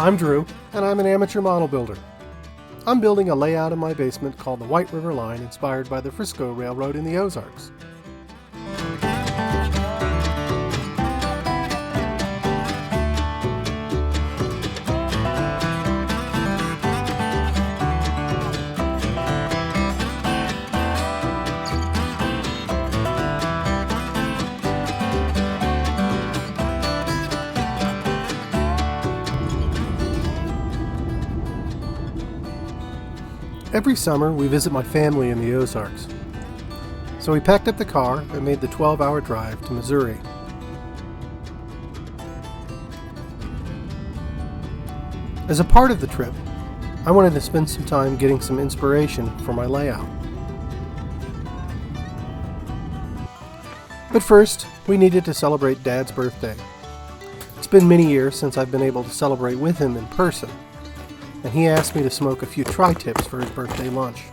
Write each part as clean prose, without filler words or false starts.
I'm Drew, and I'm an amateur model builder. I'm building a layout in my basement called the White River Line, inspired by the Frisco Railroad in the Ozarks. Every summer, we visit my family in the Ozarks. So we packed up the car and made the 12-hour drive to Missouri. As a part of the trip, I wanted to spend some time getting some inspiration for my layout. But first, we needed to celebrate Dad's birthday. It's been many years since I've been able to celebrate with him in person, and he asked me to smoke a few tri-tips for his birthday lunch.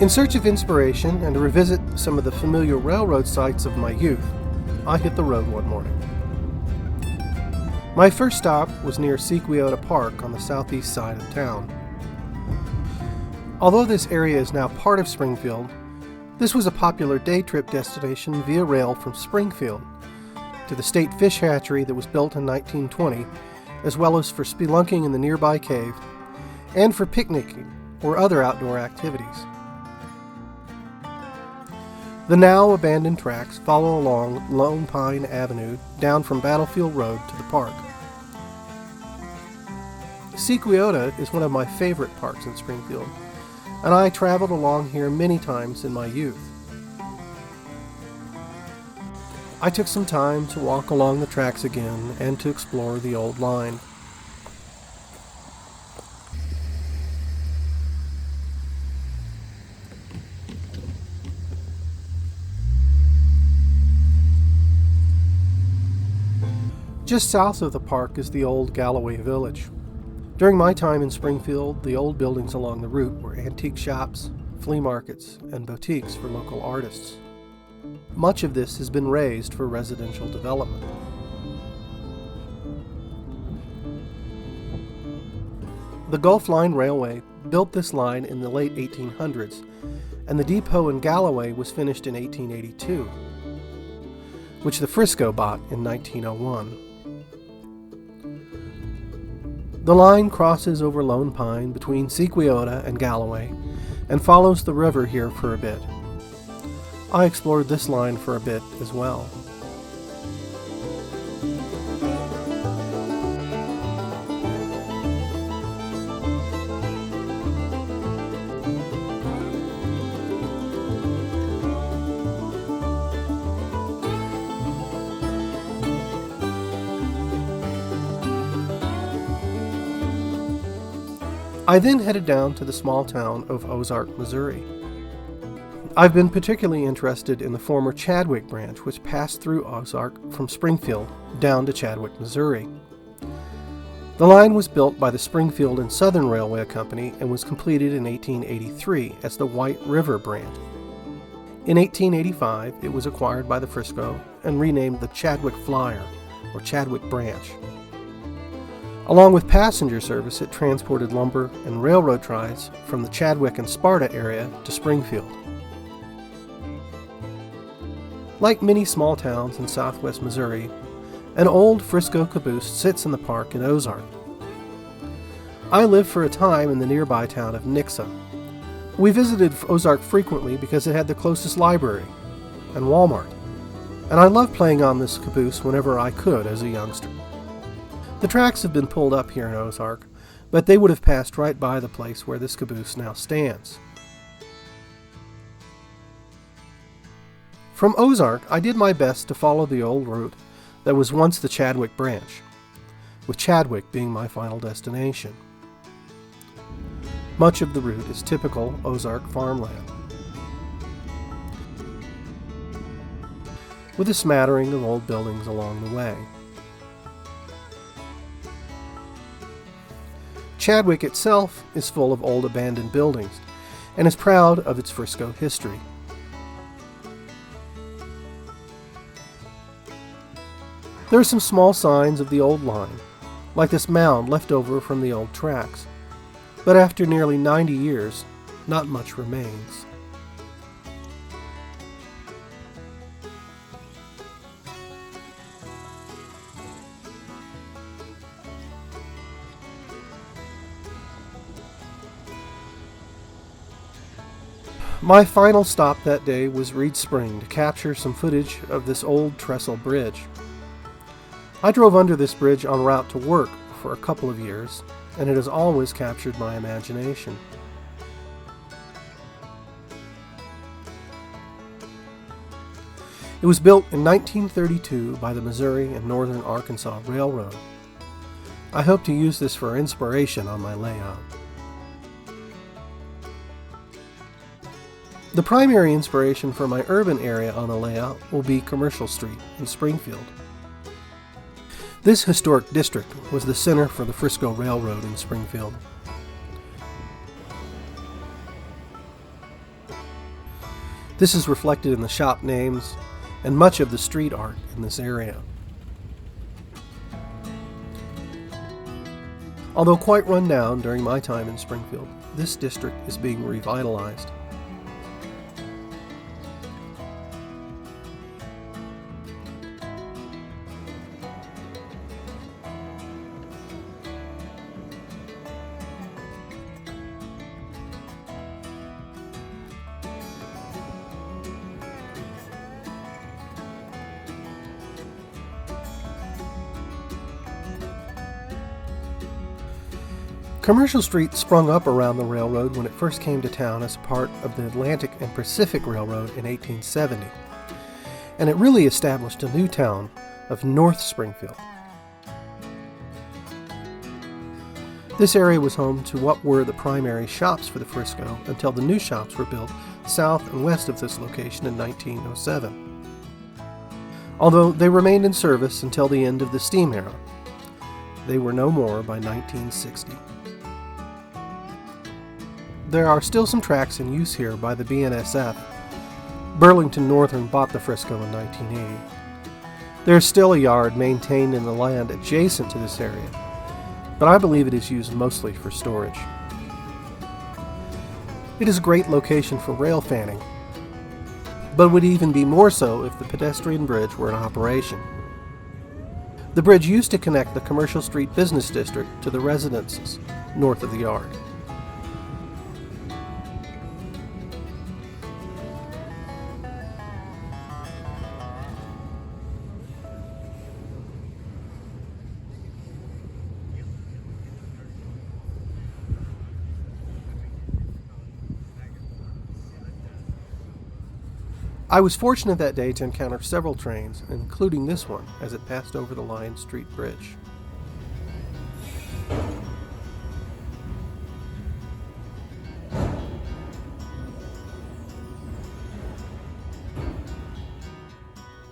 In search of inspiration and to revisit some of the familiar railroad sites of my youth, I hit the road one morning. My first stop was near Equiota Park on the southeast side of town. Although this area is now part of Springfield, this was a popular day trip destination via rail from Springfield to the state fish hatchery that was built in 1920, as well as for spelunking in the nearby cave and for picnicking or other outdoor activities. The now abandoned tracks follow along Lone Pine Avenue down from Battlefield Road to the park. Equiota is one of my favorite parks in Springfield, and I traveled along here many times in my youth. I took some time to walk along the tracks again and to explore the old line. Just south of the park is the old Galloway Village. During my time in Springfield, the old buildings along the route were antique shops, flea markets, and boutiques for local artists. Much of this has been razed for residential development. The Gulf Line Railway built this line in the late 1800s, and the depot in Galloway was finished in 1882, which the Frisco bought in 1901. The line crosses over Lone Pine between Equiota and Galloway and follows the river here for a bit. I explored this line for a bit as well. I then headed down to the small town of Ozark, Missouri. I've been particularly interested in the former Chadwick Branch, which passed through Ozark from Springfield down to Chadwick, Missouri. The line was built by the Springfield and Southern Railway Company and was completed in 1883 as the White River Branch. In 1885, it was acquired by the Frisco and renamed the Chadwick Flyer, or Chadwick Branch. Along with passenger service, it transported lumber and railroad ties from the Chadwick and Sparta area to Springfield. Like many small towns in southwest Missouri, an old Frisco caboose sits in the park in Ozark. I lived for a time in the nearby town of Nixa. We visited Ozark frequently because it had the closest library and Walmart, and I loved playing on this caboose whenever I could as a youngster. The tracks have been pulled up here in Ozark, but they would have passed right by the place where this caboose now stands. From Ozark, I did my best to follow the old route that was once the Chadwick Branch, with Chadwick being my final destination. Much of the route is typical Ozark farmland, with a smattering of old buildings along the way. Chadwick itself is full of old abandoned buildings and is proud of its Frisco history. There are some small signs of the old line, like this mound left over from the old tracks, but after nearly 90 years, not much remains. My final stop that day was Reed Spring to capture some footage of this old trestle bridge. I drove under this bridge en route to work for a couple of years, and it has always captured my imagination. It was built in 1932 by the Missouri and Northern Arkansas Railroad. I hope to use this for inspiration on my layout. The primary inspiration for my urban area on the layout will be Commercial Street in Springfield. This historic district was the center for the Frisco Railroad in Springfield. This is reflected in the shop names and much of the street art in this area. Although quite run down during my time in Springfield, this district is being revitalized. Commercial Street sprung up around the railroad when it first came to town as part of the Atlantic and Pacific Railroad in 1870, and it really established a new town of North Springfield. This area was home to what were the primary shops for the Frisco until the new shops were built south and west of this location in 1907. Although they remained in service until the end of the steam era, they were no more by 1960. There are still some tracks in use here by the BNSF. Burlington Northern bought the Frisco in 1980. There is still a yard maintained in the land adjacent to this area, but I believe it is used mostly for storage. It is a great location for rail fanning, but would even be more so if the pedestrian bridge were in operation. The bridge used to connect the Commercial Street Business District to the residences north of the yard. I was fortunate that day to encounter several trains, including this one, as it passed over the Lion Street Bridge.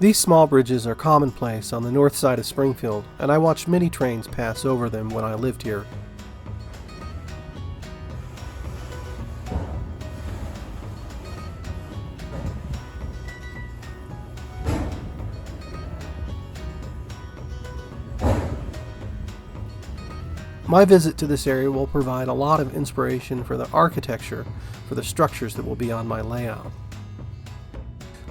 These small bridges are commonplace on the north side of Springfield, and I watched many trains pass over them when I lived here. My visit to this area will provide a lot of inspiration for the architecture for the structures that will be on my layout.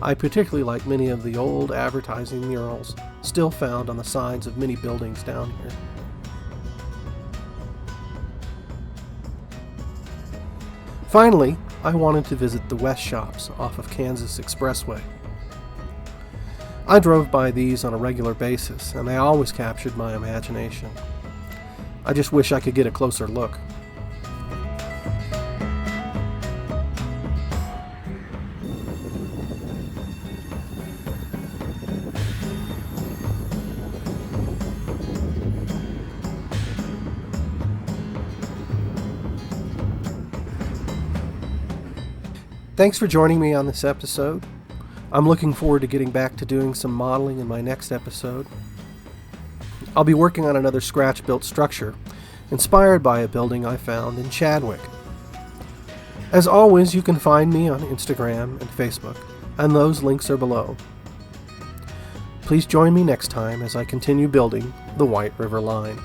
I particularly like many of the old advertising murals still found on the sides of many buildings down here. Finally, I wanted to visit the West Shops off of Kansas Expressway. I drove by these on a regular basis, and they always captured my imagination. I just wish I could get a closer look. Thanks for joining me on this episode. I'm looking forward to getting back to doing some modeling in my next episode. I'll be working on another scratch-built structure, inspired by a building I found in Chadwick. As always, you can find me on Instagram and Facebook, and those links are below. Please join me next time as I continue building the White River Line.